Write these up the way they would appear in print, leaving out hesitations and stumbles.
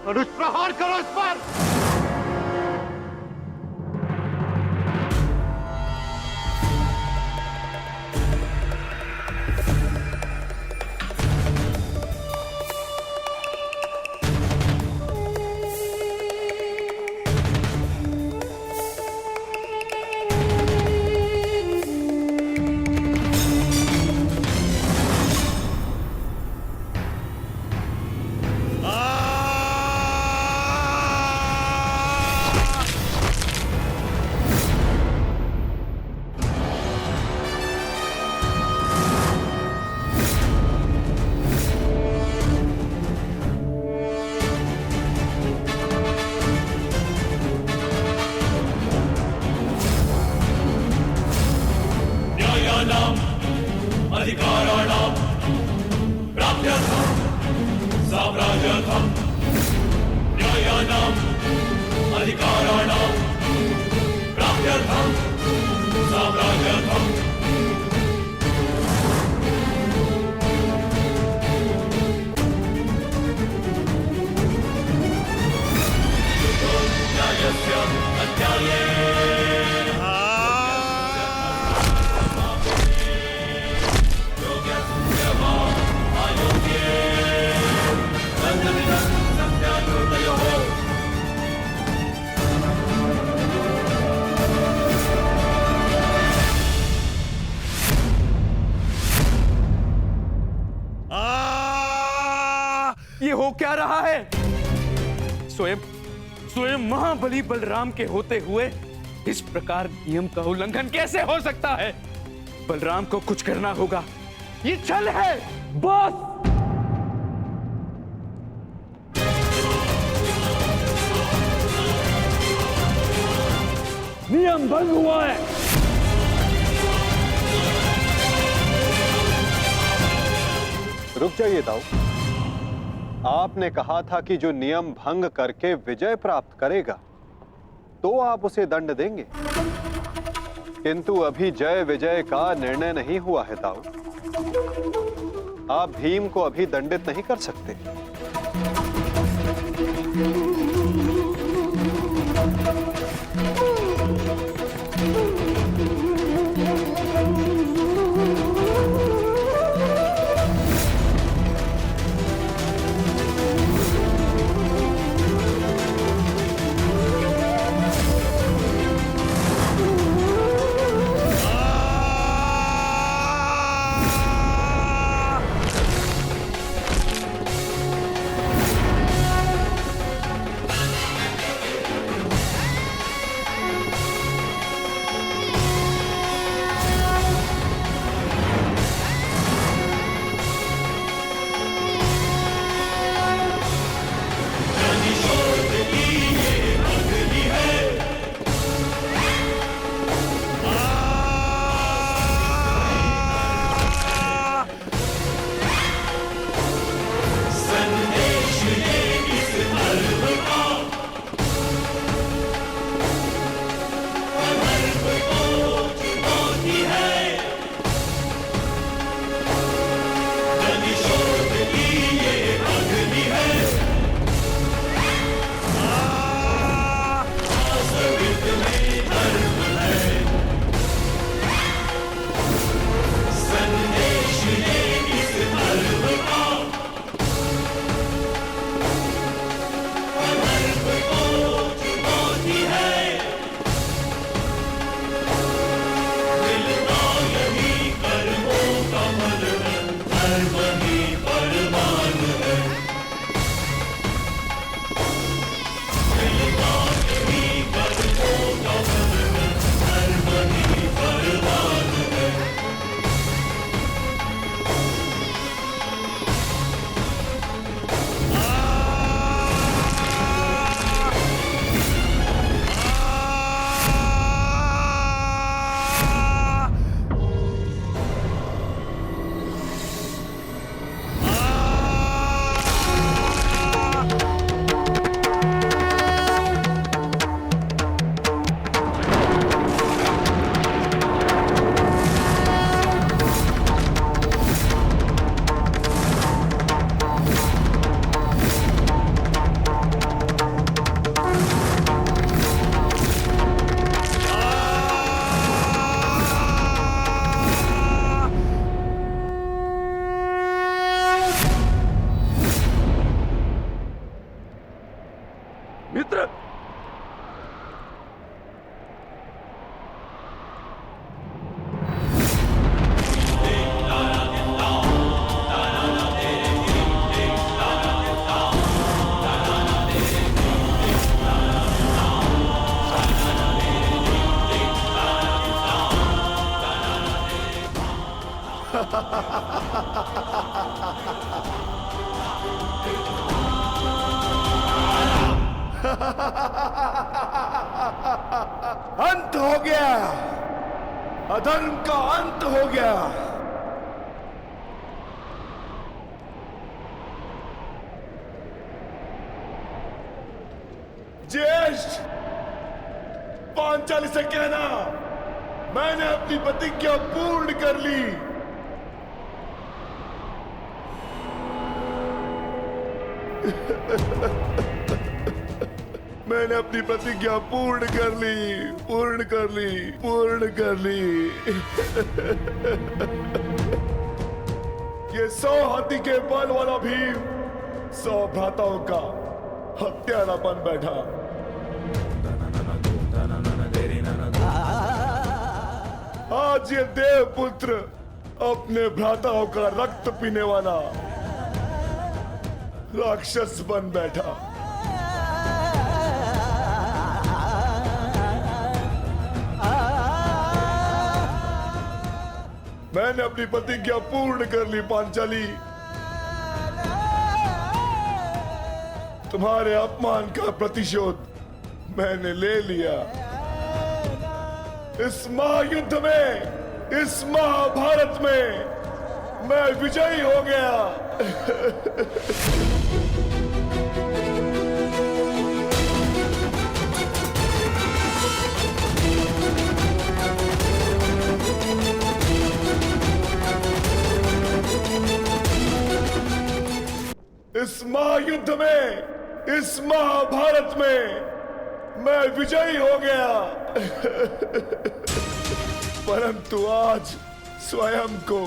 अनुज, प्रहार करो इस पर। अधिकाराणां प्राप्त्यर्थं साम्राज्यर्थं न्यायानाम् अधिकाराणां प्राप्त्यर्थं साम्राज्यर्थं न्यायस्य अन्याये ये हो क्या रहा है? स्वयं स्वयं महाबली बलराम के होते हुए इस प्रकार नियम का उल्लंघन कैसे हो सकता है? बलराम को कुछ करना होगा, ये छल है। बस नियम भंग हुआ है। रुक जाइए दाऊ। आपने कहा था कि जो नियम भंग करके विजय प्राप्त करेगा तो आप उसे दंड देंगे, किंतु अभी जय विजय का निर्णय नहीं हुआ है दाऊ। आप भीम को अभी दंडित नहीं कर सकते। मित्र। अंत हो गया, अधर्म का अंत हो गया। ज्येष्ठ, पांचाली से कहना मैंने अपनी प्रतिज्ञा पूर्ण कर ली। मैंने अपनी प्रतिज्ञा पूर्ण कर ली, पूर्ण कर ली, पूर्ण कर ली। ये 100 हाथी के बल वाला भीम 100 भ्राताओं का हत्यारा बन बैठा। आज ये देवपुत्र अपने भ्राताओं का रक्त पीने वाला राक्षस बन बैठा। मैंने अपनी प्रतिज्ञा पूर्ण कर ली पांचाली। तुम्हारे अपमान का प्रतिशोध मैंने ले लिया। इस महायुद्ध में, इस महाभारत में मैं विजयी हो गया। इस महायुद्ध में, इस महाभारत में मैं विजयी हो गया। परंतु आज स्वयं को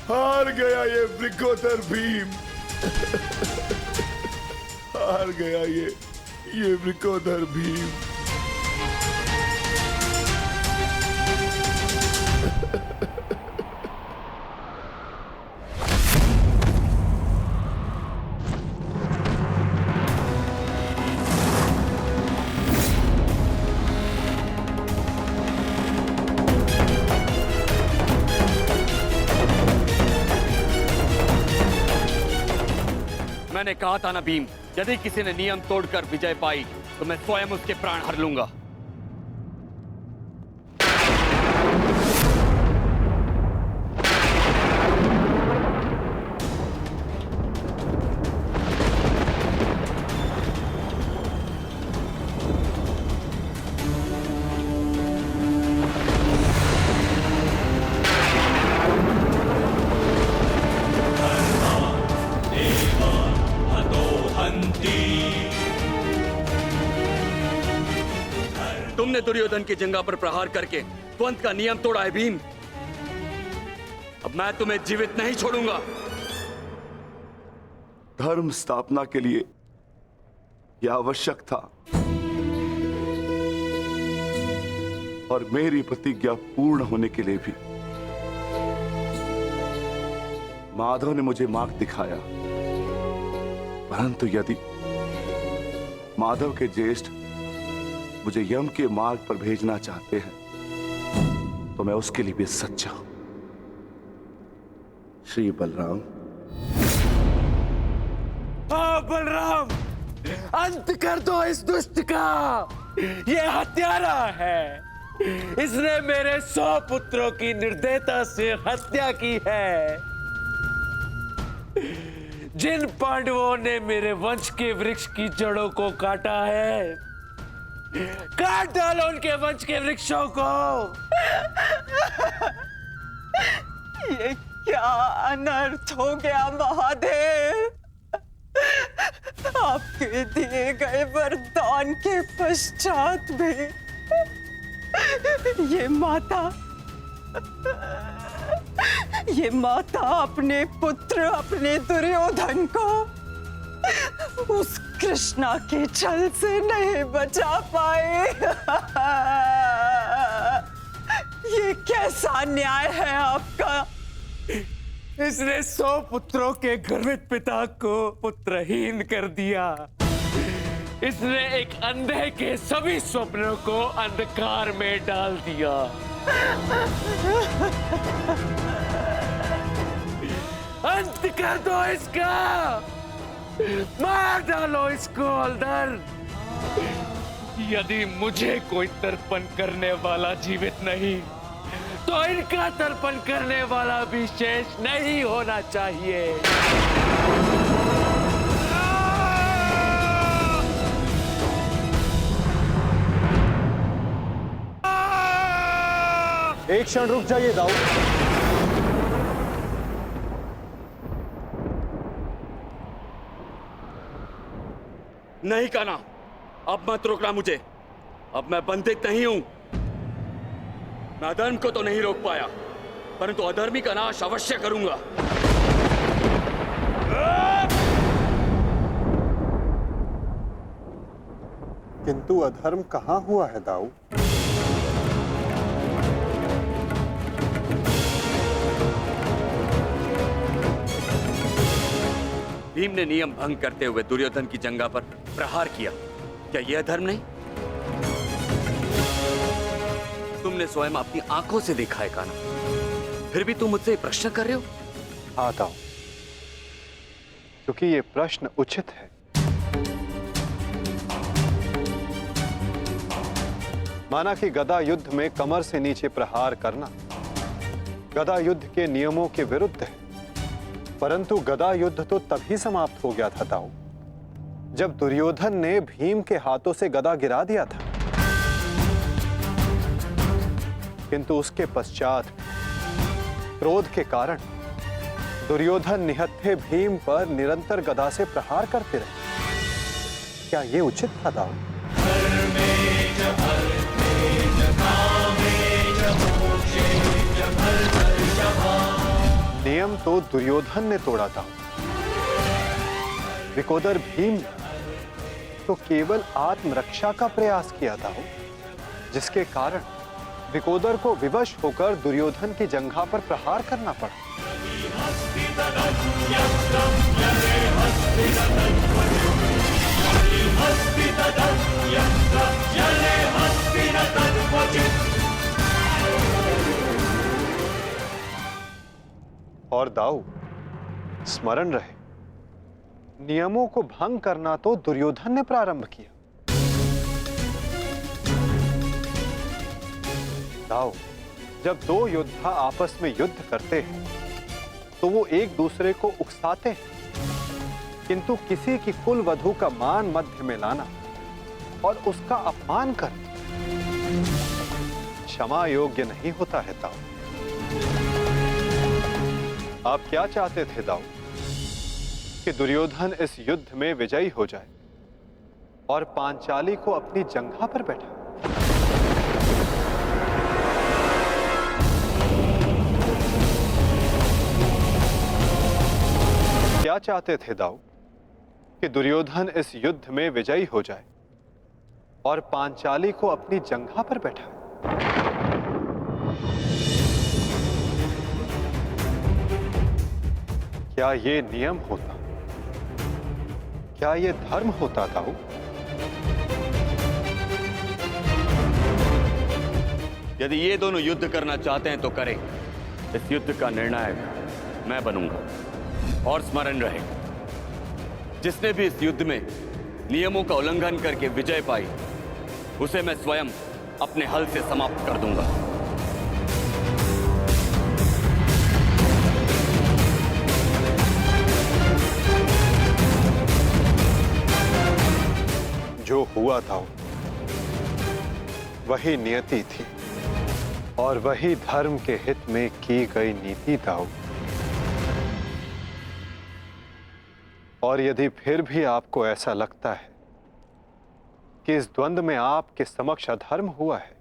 हार गया ये वृकोदर भीम। हार गया ये वृकोदर भीम। मैंने कहा था ना भीम, यदि किसी ने नियम तोड़कर विजय पाई तो मैं स्वयं उसके प्राण हर लूंगा। तुमने दुर्योधन की जंगा पर प्रहार करके द्वंद का नियम तोड़ा है भीम। अब मैं तुम्हें जीवित नहीं छोड़ूंगा। धर्म स्थापना के लिए यह आवश्यक था और मेरी प्रतिज्ञा पूर्ण होने के लिए भी। माधव ने मुझे मार्ग दिखाया, परंतु यदि माधव के ज्येष्ठ मुझे यम के मार्ग पर भेजना चाहते हैं तो मैं उसके लिए भी सच्चा हूं। श्री बलराम। बलराम, अंत कर दो इस दुष्ट का। ये हत्यारा है। इसने मेरे 100 पुत्रों की निर्दयता से हत्या की है। जिन पांडवों ने मेरे वंश के वृक्ष की जड़ों को काटा है, काट डालो उनके वंश के वृक्षों को। ये क्या अनर्थ हो गया महादेव। आपके दिए गए वरदान के पश्चात भी ये माता अपने पुत्र, अपने दुर्योधन को उस कृष्णा के छल से नहीं बचा पाए। ये कैसा न्याय है आपका? इसने 100 पुत्रों के गर्वित पिता को पुत्रहीन कर दिया। इसने एक अंधे के सभी स्वप्नों को अंधकार में डाल दिया। अंत कर दो इसका, मार डालो इसको हलधर। यदि मुझे कोई तर्पण करने वाला जीवित नहीं, तो इनका तर्पण करने वाला भी शेष नहीं होना चाहिए। एक क्षण रुक जाइए दाऊ। नहीं कान्हा, अब मत रोकना मुझे। अब मैं बंदित नहीं हूं। मैं अधर्म को तो नहीं रोक पाया, परंतु अधर्मी का नाश अवश्य करूंगा। किंतु अधर्म कहां हुआ है दाऊ? भीम ने नियम भंग करते हुए दुर्योधन की जंघा पर प्रहार किया। क्या यह अधर्म नहीं? तुमने स्वयं अपनी आंखों से देखा है कान्हा, फिर भी तुम मुझसे प्रश्न कर रहे हो? हाँ दाऊ, क्योंकि ये प्रश्न उचित है। माना कि गदा युद्ध में कमर से नीचे प्रहार करना गदा युद्ध के नियमों के विरुद्ध है, परंतु गदा युद्ध तो तभी समाप्त हो गया था दाऊ, जब दुर्योधन ने भीम के हाथों से गदा गिरा दिया था। किंतु उसके पश्चात क्रोध के कारण दुर्योधन निहत्थे भीम पर निरंतर गदा से प्रहार करते रहे। क्या यह उचित था दाऊ? नियम तो दुर्योधन ने तोड़ा था, विकोदर भीम ने तो केवल आत्मरक्षा का प्रयास किया था, जिसके कारण विकोदर को विवश होकर दुर्योधन की जंघा पर प्रहार करना पड़ा। और दाऊ, स्मरण रहे, नियमों को भंग करना तो दुर्योधन ने प्रारंभ किया। दाऊ, जब दो योद्धा आपस में युद्ध करते हैं तो वो एक दूसरे को उकसाते हैं, किंतु किसी की कुल वधू का मान मध्य में लाना और उसका अपमान करना क्षमा योग्य नहीं होता है दाऊ। आप क्या चाहते थे दाऊ? कि दुर्योधन इस युद्ध में विजयी हो जाए और पांचाली को अपनी जंघा पर बैठा? क्या चाहते थे दाऊ? कि दुर्योधन इस युद्ध में विजयी हो जाए और पांचाली को अपनी जंघा पर बैठा? क्या ये नियम होता? क्या ये धर्म होता दाऊ? यदि ये दोनों युद्ध करना चाहते हैं तो करें। इस युद्ध का निर्णायक मैं बनूंगा। और स्मरण रहे, जिसने भी इस युद्ध में नियमों का उल्लंघन करके विजय पाई, उसे मैं स्वयं अपने हल से समाप्त कर दूंगा। जो हुआ था वही नियति थी और वही धर्म के हित में की गई नीति था। और यदि फिर भी आपको ऐसा लगता है कि इस द्वंद्व में आपके समक्ष अधर्म हुआ है,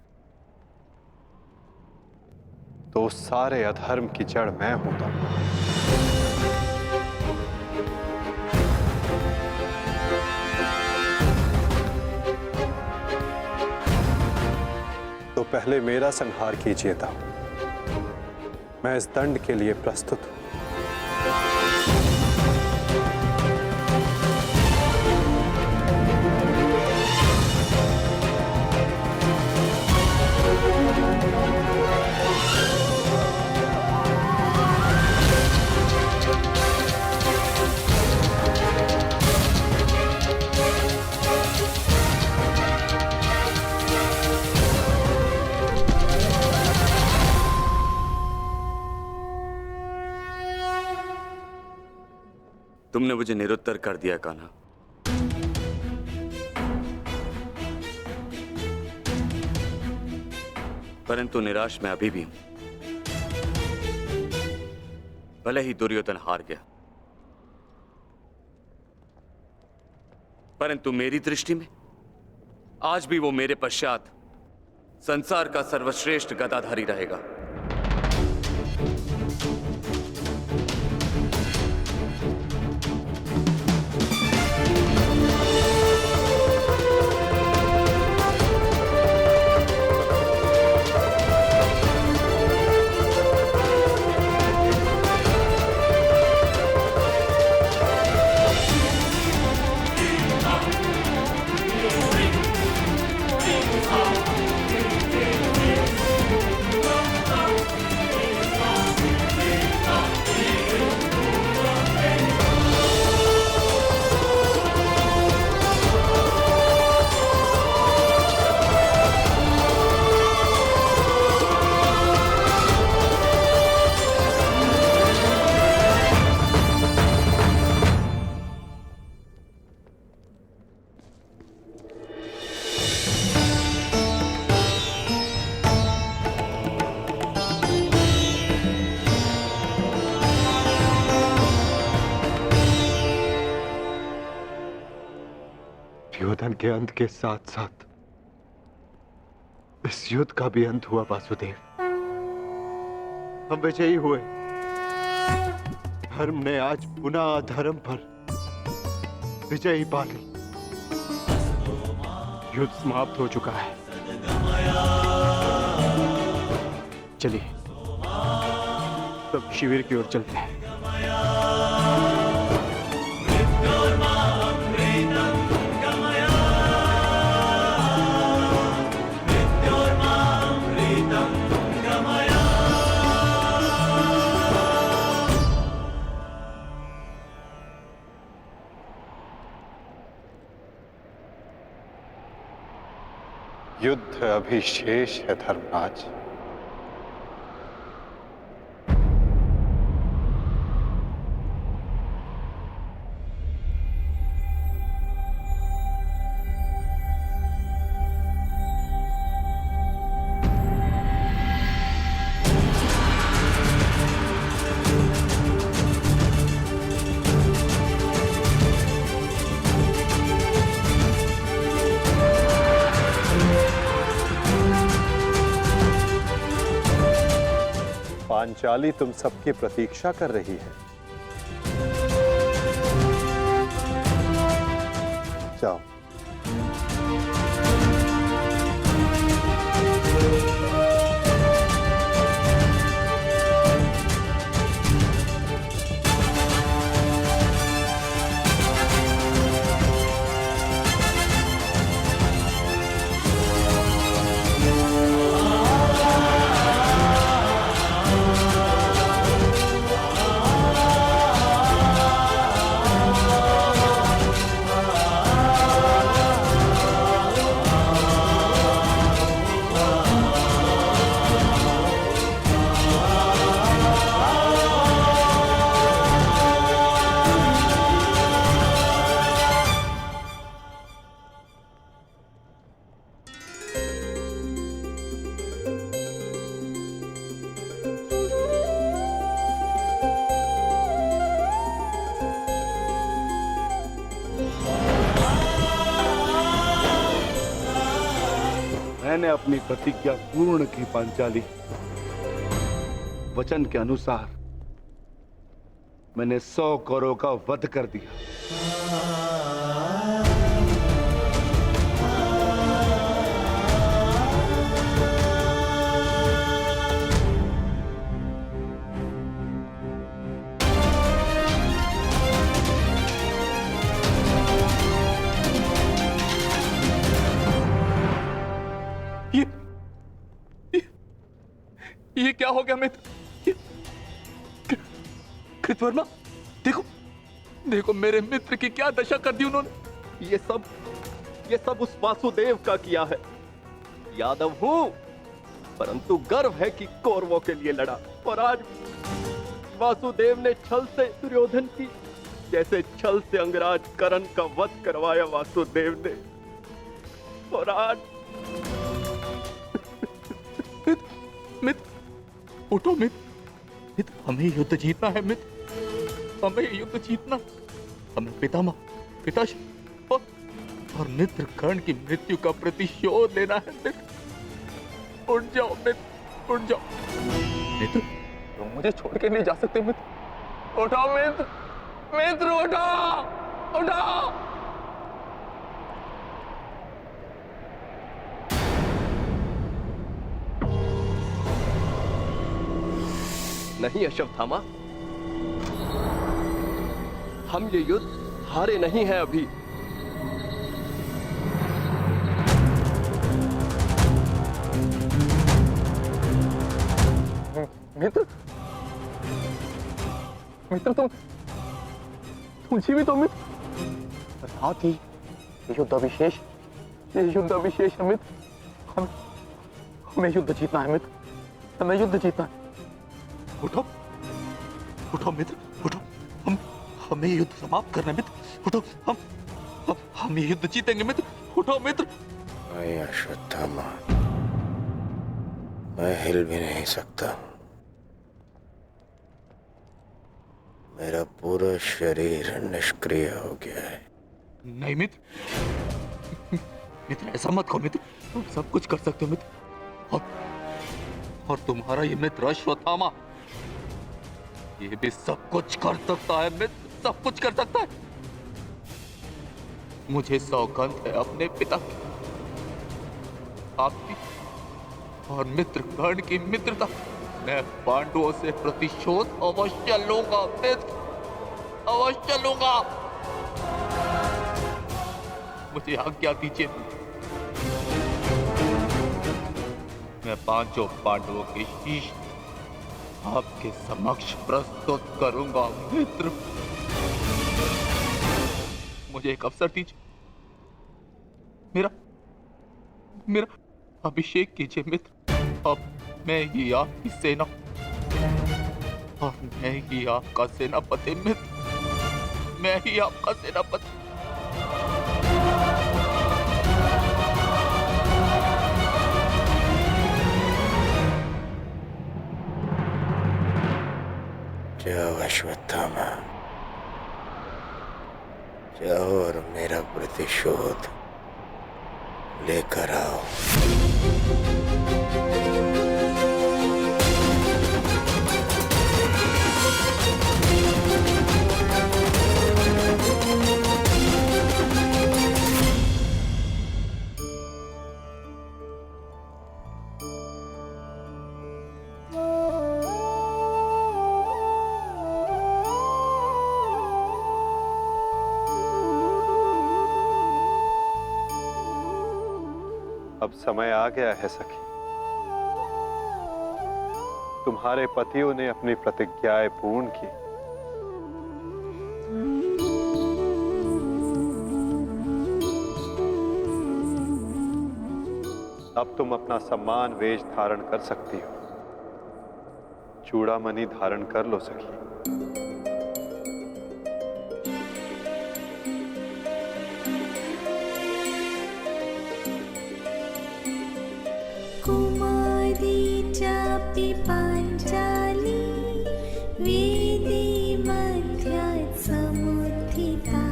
तो उस सारे अधर्म की जड़ मैं होता हूं। पहले मेरा संहार कीजिए दाऊ। मैं इस दंड के लिए प्रस्तुत हूं। तुमने मुझे निरुत्तर कर दिया कान्हा। परंतु निराश मैं अभी भी हूं। भले ही दुर्योधन हार गया, परंतु मेरी दृष्टि में आज भी वो मेरे पश्चात संसार का सर्वश्रेष्ठ गदाधारी रहेगा। दुर्योधन के अंत के साथ साथ इस युद्ध का भी अंत हुआ वासुदेव। हम विजयी हुए। धर्म ने आज पुनः अधर्म पर विजय पा ली। युद्ध समाप्त हो चुका है। चलिए सब शिविर की ओर चलते हैं। युद्ध अभी शेष है धर्मराज। पांचाली तुम सबकी प्रतीक्षा कर रही है। जाओ। मैंने अपनी प्रतिज्ञा पूर्ण की पांचाली। वचन के अनुसार मैंने 100 कौरवों का वध कर दिया। ये क्या हो गया मित्र? कृतवर्मा, देखो देखो मेरे मित्र की क्या दशा कर दी उन्होंने। ये सब उस वासुदेव का किया है। यादव हूं, परंतु गर्व है कि कौरवों के लिए लड़ा। और आज वासुदेव ने छल से दुर्योधन की, जैसे छल से अंगराज कर्ण का वध करवाया वासुदेव ने। और आज मित्र उठो मित्र, हमें युद्ध जीतना है मित्र, हमें युद्ध जीतना, हमें पिताश्री और मित्र कर्ण की मृत्यु का प्रतिशोध लेना है मित्र। उठ जाओ मित्र, उठ जाओ मित्र, तुम मुझे छोड़ के नहीं जा सकते मित्र। उठो मित्र, मित्र उठो, उठो। नहीं अश्वत्थामा, हम ये युद्ध हारे नहीं हैं अभी। मित्र, मित्र तुम जीवित हो मित्र। साथ ही युद्ध अभिशेष है मित्र। हमें युद्ध जीतना है मित्र, हमें युद्ध जीतना है। उठो उठो मित्र, उठो, हमें युद्ध समाप्त करना है मित्र। उठो, हम ये युद्ध जीतेंगे मित्र। उठो मित्र। नहीं अश्वत्थामा, मैं हिल भी नहीं सकता। मेरा पूरा शरीर निष्क्रिय हो गया है। नहीं मित्र, मित्र ऐसा मत कहो मित्र, तुम सब कुछ कर सकते हो मित्र। और तुम्हारा ये मित्र अश्वत्थामा, ये भी सब कुछ कर सकता है मित्र, सब कुछ कर सकता है। मुझे सौगंध है अपने पिता की, आपकी और मित्र कर्ण की मित्रता। मैं पांडवों से प्रतिशोध अवश्य लूंगा मित्र, अवश्य लूंगा। मुझे आज्ञा दीजिए, मैं पांचों पांडवों के शीश आपके समक्ष प्रस्तुत करूंगा मित्र। मुझे एक अवसर दीजिए, मेरा अभिषेक कीजिए मित्र। अब मैं ही आपकी सेना और मैं ही आपका सेनापति मित्र, मैं ही आपका सेनापति। जाओ अश्वत्थामा, जाओ और मेरा प्रतिशोध लेकर आओ। अब समय आ गया है सखी, तुम्हारे पतियों ने अपनी प्रतिज्ञाएं पूर्ण की। अब तुम अपना सम्मान वेश धारण कर सकती हो, चूड़ामणि धारण कर लो सखी। कुमारी चापि पांचाली वेदी मध्यात् समुत्थिता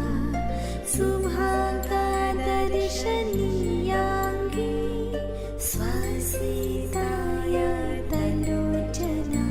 सुभागा दर्शनीयाङ्गी स्वासिताय तलोचना।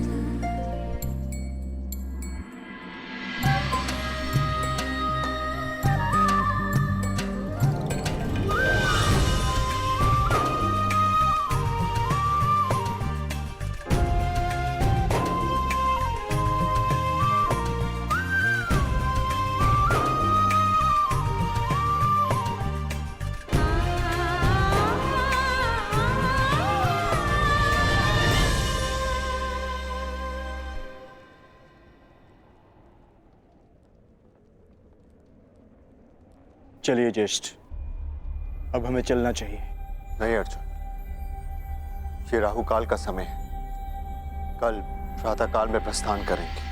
चलिए ज्येष्ठ, अब हमें चलना चाहिए। नहीं अर्जुन, ये राहु काल का समय है। कल प्रातः काल में प्रस्थान करेंगे।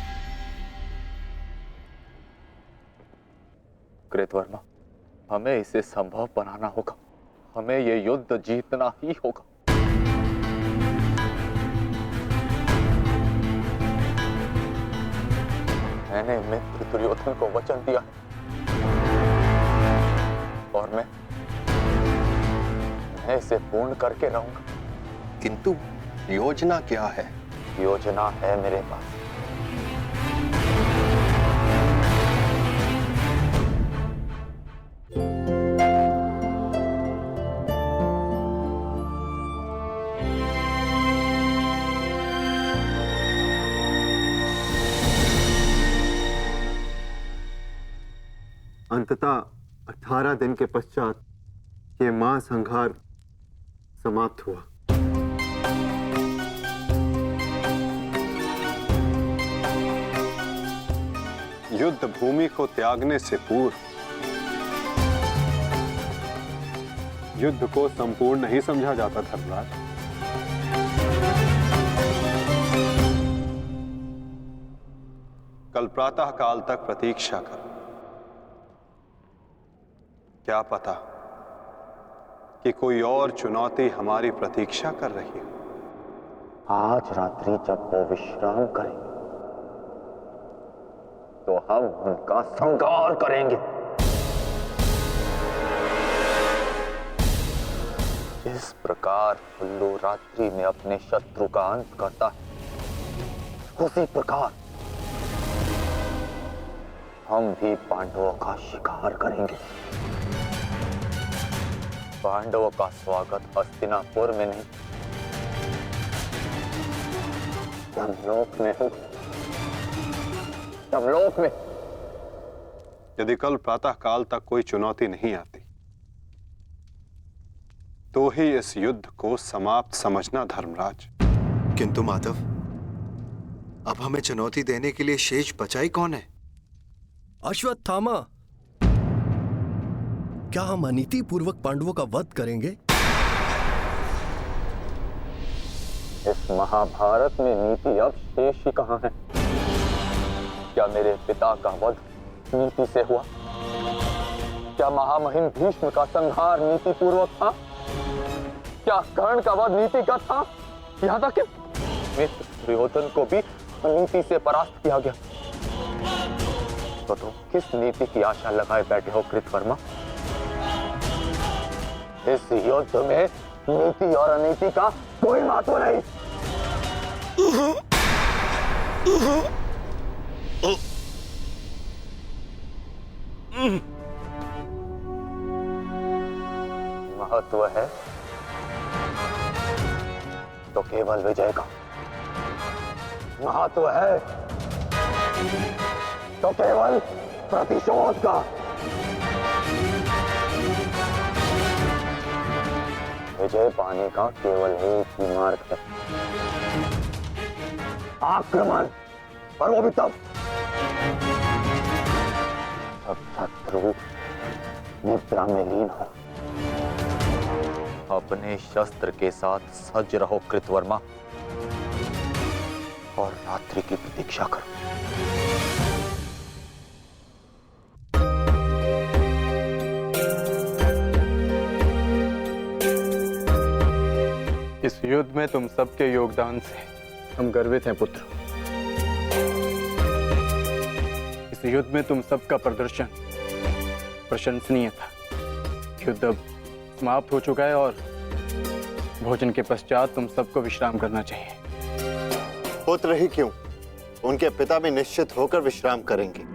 कृतवर्मा, हमें इसे संभव बनाना होगा। हमें ये युद्ध जीतना ही होगा। मैंने मित्र दुर्योधन को वचन दिया है और मैं इसे पूर्ण करके रहूंगा। किंतु योजना क्या है? योजना है मेरे पास। अंततः 18 दिन के पश्चात ये महासंहार समाप्त हुआ। युद्ध भूमि को त्यागने से पूर्व युद्ध को संपूर्ण नहीं समझा जाता धर्मराज। कल प्रातः काल तक प्रतीक्षा कर। क्या पता कि कोई और चुनौती हमारी प्रतीक्षा कर रही हो। आज रात्रि जब वो विश्राम करेंगे तो हम उनका संहार करेंगे। जिस प्रकार उल्लू रात्रि में अपने शत्रु का अंत करता है, उसी प्रकार हम भी पांडवों का शिकार करेंगे। पांडवों का स्वागत हस्तिनापुर में नहीं, यमलोक में होगा। यमलोक में। यदि कल प्रातः काल तक कोई चुनौती नहीं आती तो ही इस युद्ध को समाप्त समझना धर्मराज। किंतु माधव, अब हमें चुनौती देने के लिए शेष बचा ही कौन है? अश्वत्थामा। क्या हम अनीति पूर्वक पांडवों का वध करेंगे? इस महाभारत में नीति अब शेष ही कहां है? क्या मेरे पिता का वध नीति से हुआ? क्या महामहिम भीष्म का संहार नीति पूर्वक था? क्या कर्ण का वध नीति का था? यहां तक कि मित्र दुर्योधन को भी नीति से परास्त किया गया। तो तुम किस नीति की आशा लगाए बैठे हो कृतवर्मा? इस युद्ध में नीति और अनीति का कोई महत्व नहीं। महत्व है तो केवल विजय का। महत्व है तो केवल प्रतिशोध का। विजय पाने का केवल एक ही मार्ग है, आक्रमण। और वो भी तब जब शत्रु निद्रा में लीन हो। अपने शस्त्र के साथ सज्ज रहो कृतवर्मा और रात्रि की प्रतीक्षा करो। इस युद्ध में तुम सबके योगदान से हम गर्वित हैं पुत्र। इस युद्ध में तुम सबका प्रदर्शन प्रशंसनीय था। युद्ध अब समाप्त हो चुका है और भोजन के पश्चात तुम सबको विश्राम करना चाहिए। पुत्र ही क्यों, उनके पिता भी निश्चित होकर विश्राम करेंगे।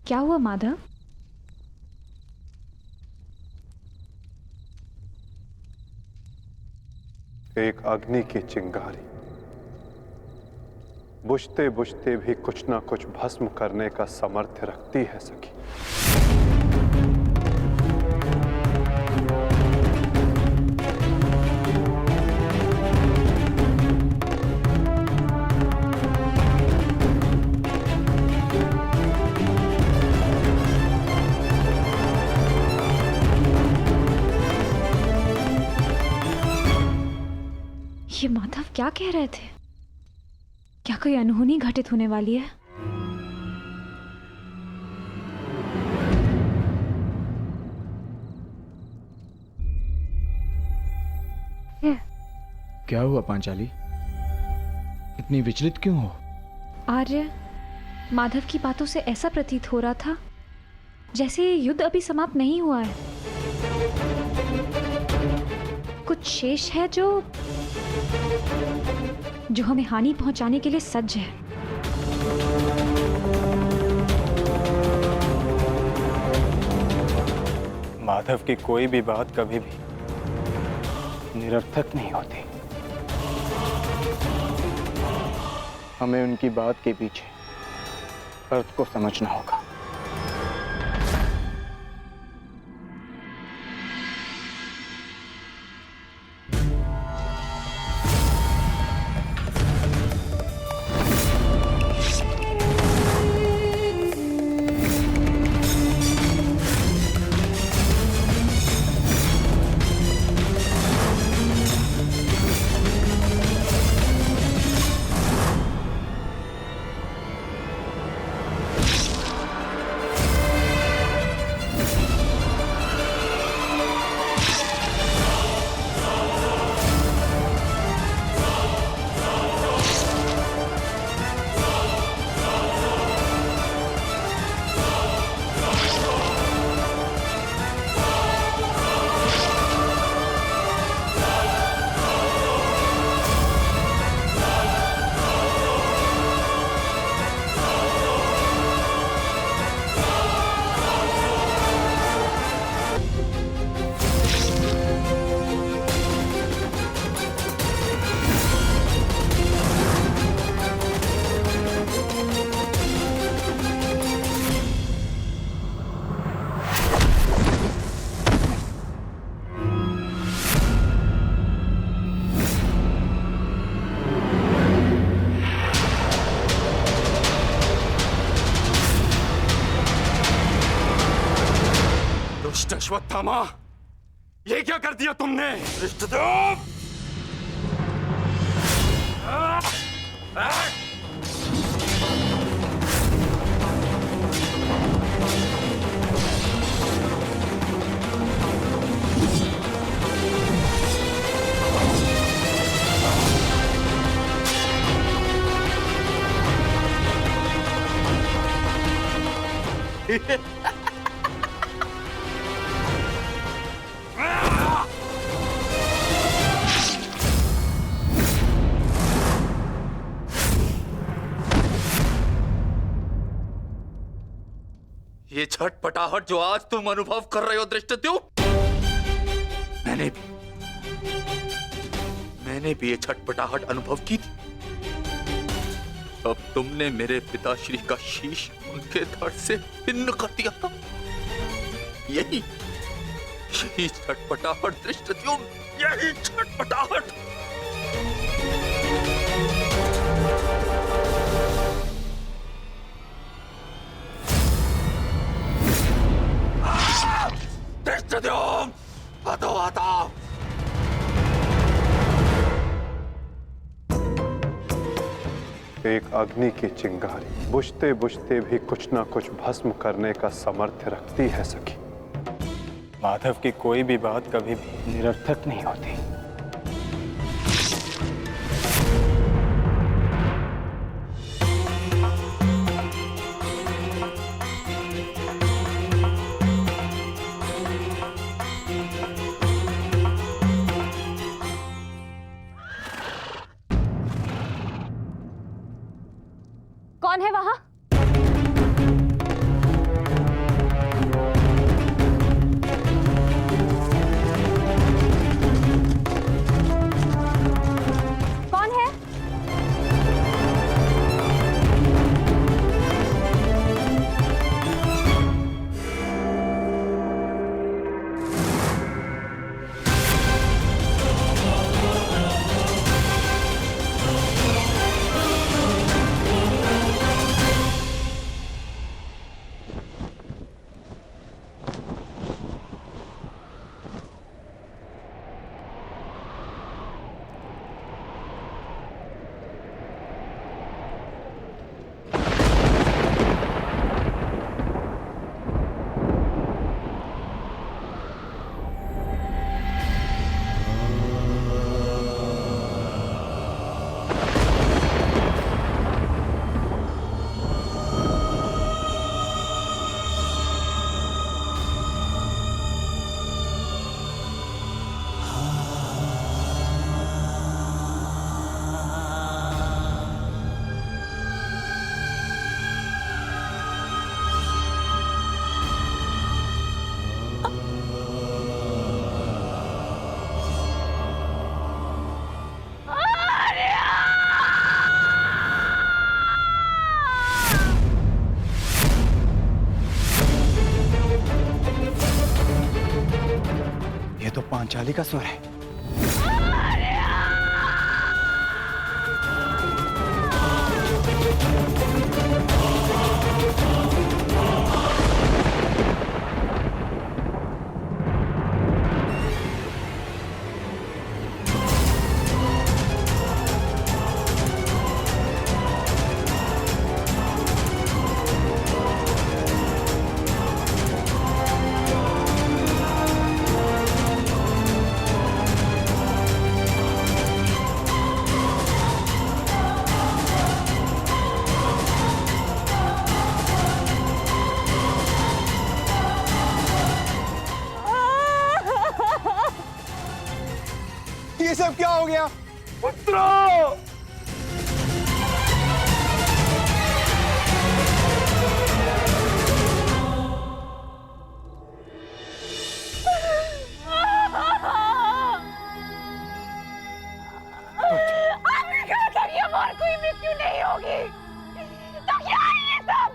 क्या हुआ माधव? एक अग्नि की चिंगारी बुझते बुझते भी कुछ ना कुछ भस्म करने का सामर्थ्य रखती है सखी। ये माधव क्या कह रहे थे? क्या कोई अनहोनी घटित होने वाली है? क्या हुआ पांचाली? इतनी विचलित क्यों हो? आर्य, माधव की बातों से ऐसा प्रतीत हो रहा था जैसे ये युद्ध अभी समाप्त नहीं हुआ है। कुछ शेष है जो हमें हानि पहुंचाने के लिए सज्ज है। माधव की कोई भी बात कभी भी निरर्थक नहीं होती। हमें उनकी बात के पीछे अर्थ को समझना होगा। अश्वत्थामा, ये क्या कर दिया तुमने? धृष्टद्युम्न! ये छटपटाहट जो आज तुम अनुभव कर रहे हो धृष्टद्युम्न, मैंने भी ये छटपटाहट अनुभव की थी। अब तुमने मेरे पिताश्री का शीश उनके धड़ से भिन्न कर दिया था। यही छटपटाहट धृष्टद्युम्न, यही छटपटाहट। धृष्टद्युम्न, हटो हटाओ। एक अग्नि की चिंगारी बुझते बुझते भी कुछ ना कुछ भस्म करने का सामर्थ्य रखती है सखी। माधव की कोई भी बात कभी भी निरर्थक नहीं होती। कौन है वहां? काली का स्वर है। ये सब क्या हो गया? आपने कहा था कि अब और कोई मृत्यु नहीं होगी, तो क्या है ये सब?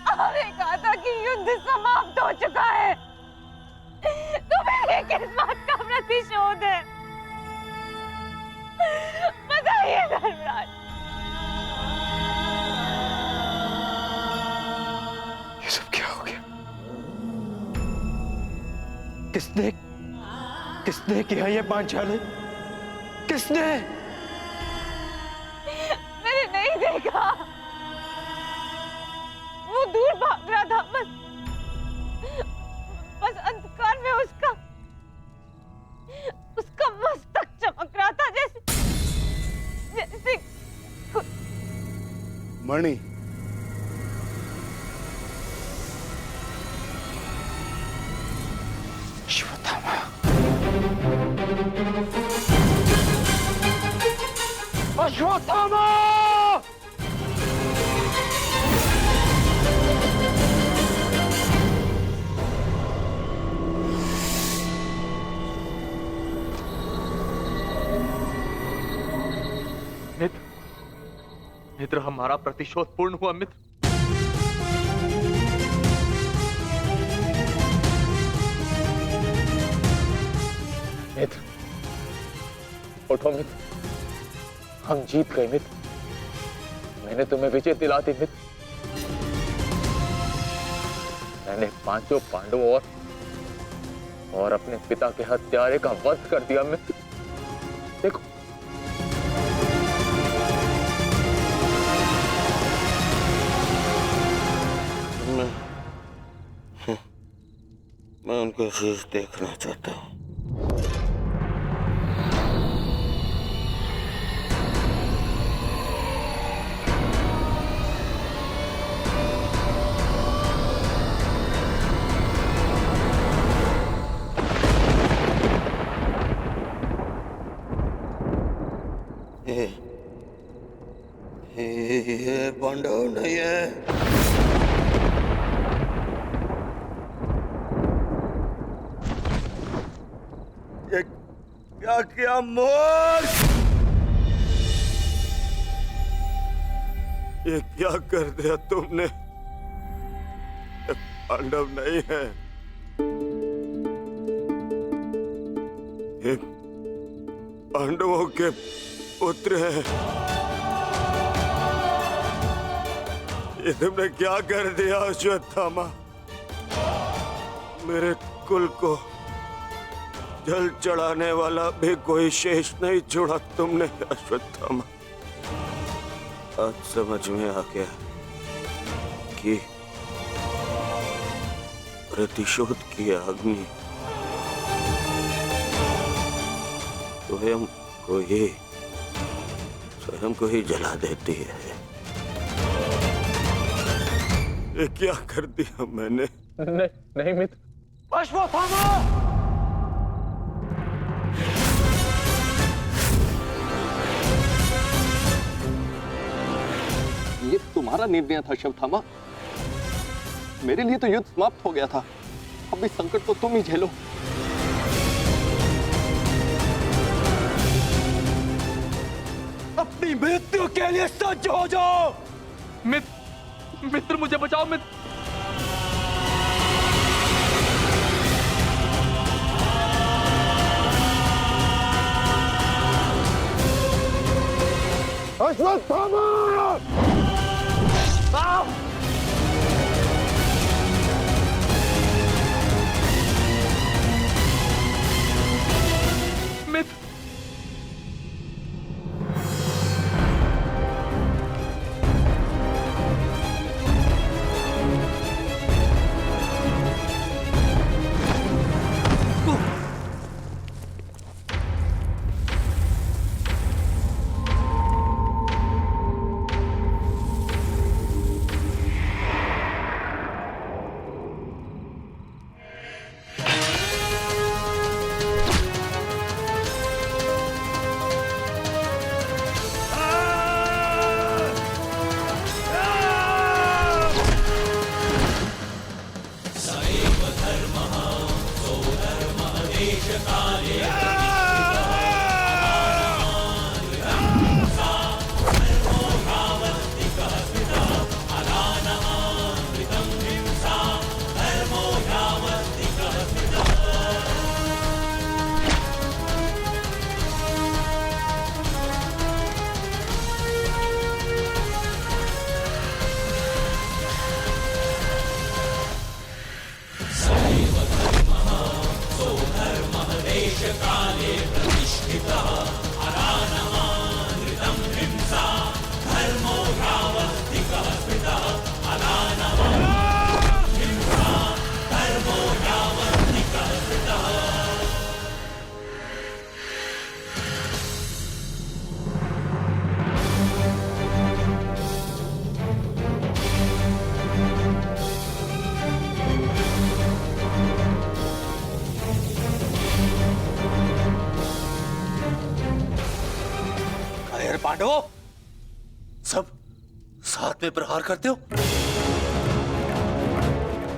आपने कहा था कि युद्ध समाप्त हो चुका है, तो मेरे किस बात का प्रतिशोध है? बताइए धर्मराज। ये सब क्या हो गया? किसने किया ये पांचाली? किसने? मैंने नहीं देखा, वो दूर भाग रहा था, बस अंधकार में उसका मस्तक चमक रहा था, जैसे मणि, अश्वत्थामा, अश्वत्थामा! मित्र, हमारा प्रतिशोध पूर्ण हुआ मित्र। मित्र, उठो मित्र, हम जीत गए मित्र। मैंने तुम्हें विजय दिला दी मित्र। मैंने पांचों पांडवों और अपने पिता के हत्यारे का वध कर दिया मित्र। देखो, मैं उनका शीश देखना चाहता हूँ। ये पांडव नहीं है। क्या किया मूर्ख? ये क्या कर दिया तुमने? ये पांडव नहीं है, ये पांडवों के पुत्र हैं। ये तुमने क्या कर दिया अश्वत्थामा? मेरे कुल को जल चढ़ाने वाला भी कोई शेष नहीं छोड़ा तुमने अश्वत्थामा। आज समझ में आ गया कि प्रतिशोध की अग्नि स्वयं को ही जला देती है। ये क्या कर दिया मैंने? नहीं मित्र। अश्वत्थामा! ये तुम्हारा निर्णय था अश्वत्थामा। मेरे लिए तो युद्ध समाप्त हो गया था। अब इस संकट को तुम ही झेलो। अपनी मृत्यु के लिए सज्ज हो जाओ। मित्र, मुझे बचाओ मित्र। अश्वत्थामा! मित्र, पांडवों, सब साथ में प्रहार करते हो?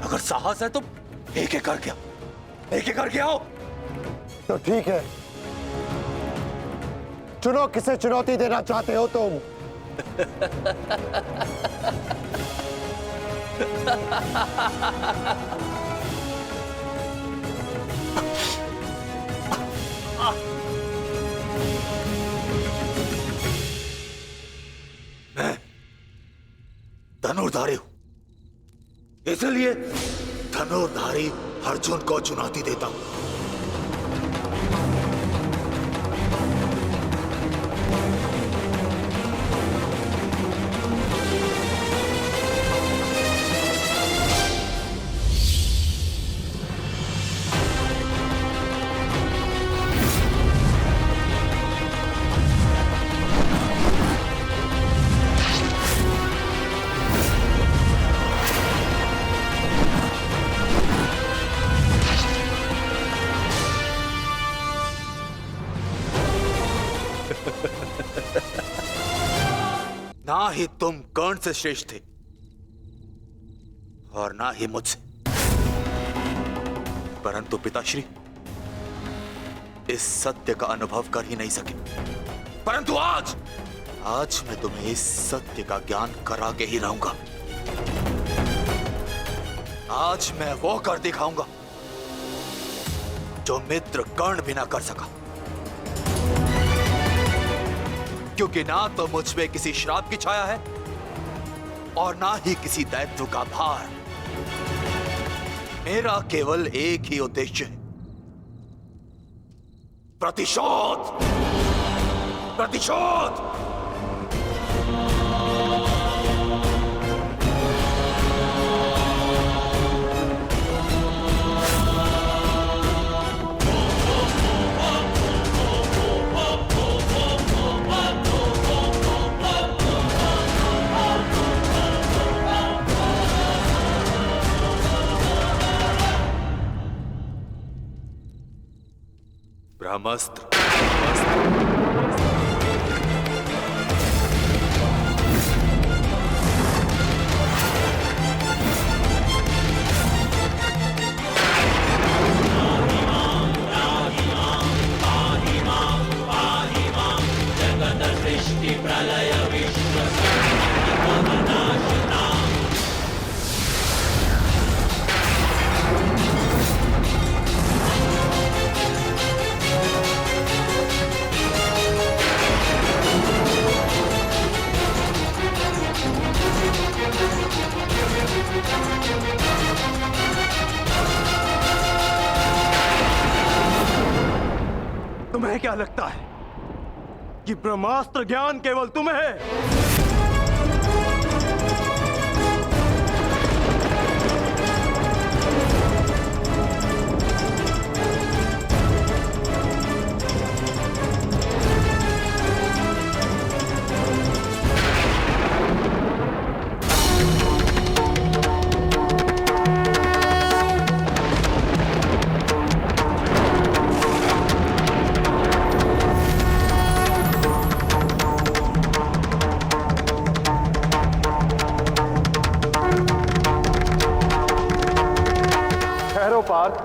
अगर साहस है तो एक एक करके आओ। तो ठीक है, चुनो किसे चुनौती देना चाहते हो तुम। मैं धनुर्धारी हूं, इसलिए धनुर्धारी अर्जुन को चुनौती देता हूं। ना ही तुम कर्ण से श्रेष्ठ थे और ना ही मुझसे, परंतु पिताश्री इस सत्य का अनुभव कर ही नहीं सके। परंतु आज मैं तुम्हें इस सत्य का ज्ञान करा के ही रहूंगा। आज मैं वो कर दिखाऊंगा जो मित्र कर्ण भी ना कर सका, क्योंकि ना तो मुझ पे किसी श्राप की छाया है और ना ही किसी दैत्य का भार। मेरा केवल एक ही उद्देश्य है, प्रतिशोध। प्रतिशोध। ब्रह्मास्त्र। तुम्हें क्या लगता है कि ब्रह्मास्त्र ज्ञान केवल तुम्हें है? ठहरो पार्थ।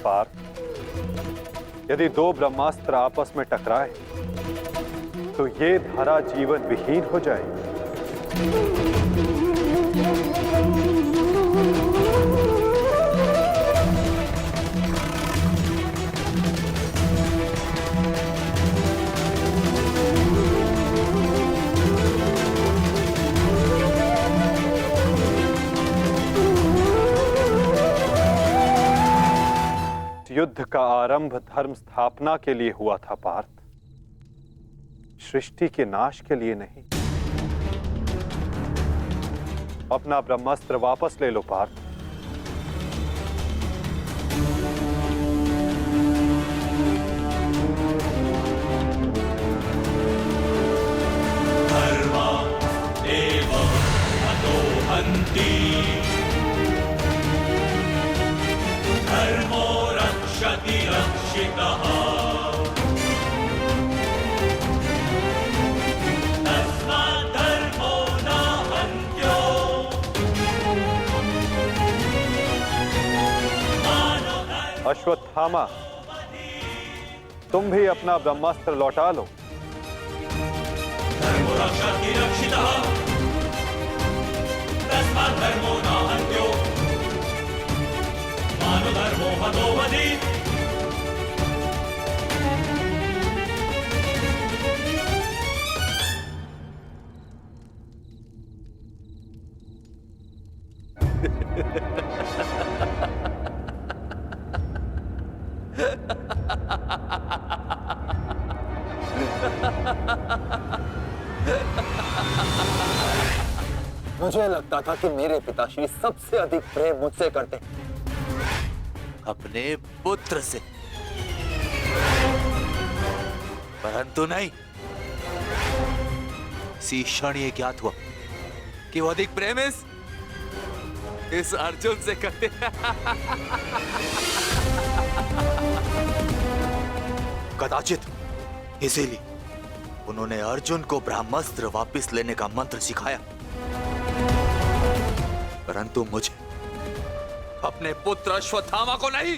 पार्थ, यदि दो ब्रह्मास्त्र आपस में टकराए तो ये धरा जीवन विहीन हो जाएगी। युद्ध का आरंभ धर्म स्थापना के लिए हुआ था पार्थ, सृष्टि के नाश के लिए नहीं। अपना ब्रह्मास्त्र वापस ले लो पार्थ। धर्मा एव अतो हन्ति धर्मो रक्षति रक्षितः अश्वत्थामा, तुम भी अपना ब्रह्मास्त्र लौटा लो। धर्मो रक्षति रक्षितः तस्मात् धर्मो न हन्त्यो मानो धर्मो हतो वधि। मुझे लगता था कि मेरे पिताश्री सबसे अधिक प्रेम मुझसे करते अपने पुत्र से, परंतु नहीं। इसी क्षण ये ज्ञात हुआ कि वो अधिक प्रेम इस अर्जुन से करते। कदाचित इसीलिए उन्होंने अर्जुन को ब्रह्मास्त्र वापस लेने का मंत्र सिखाया, परंतु मुझे अपने पुत्र अश्वत्थामा को नहीं।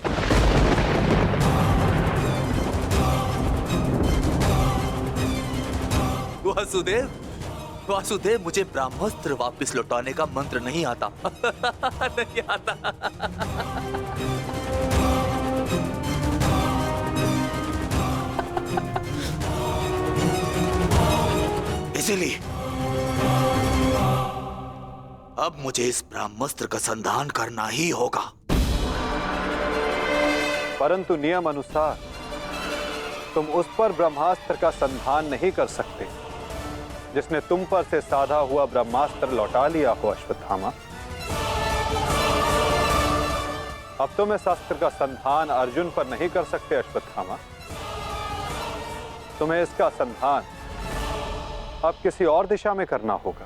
वासुदेव, मुझे ब्रह्मास्त्र वापस लौटाने का मंत्र नहीं आता। नहीं आता। इसीलिए अब मुझे इस ब्रह्मास्त्र का संधान करना ही होगा। परंतु नियम अनुसार तुम उस पर ब्रह्मास्त्र का संधान नहीं कर सकते जिसने तुम पर से साधा हुआ ब्रह्मास्त्र लौटा लिया हो अश्वत्थामा। अब तुम इस अस्त्र का संधान अर्जुन पर नहीं कर सकते अश्वत्थामा। तुम्हें इसका संधान अब किसी और दिशा में करना होगा।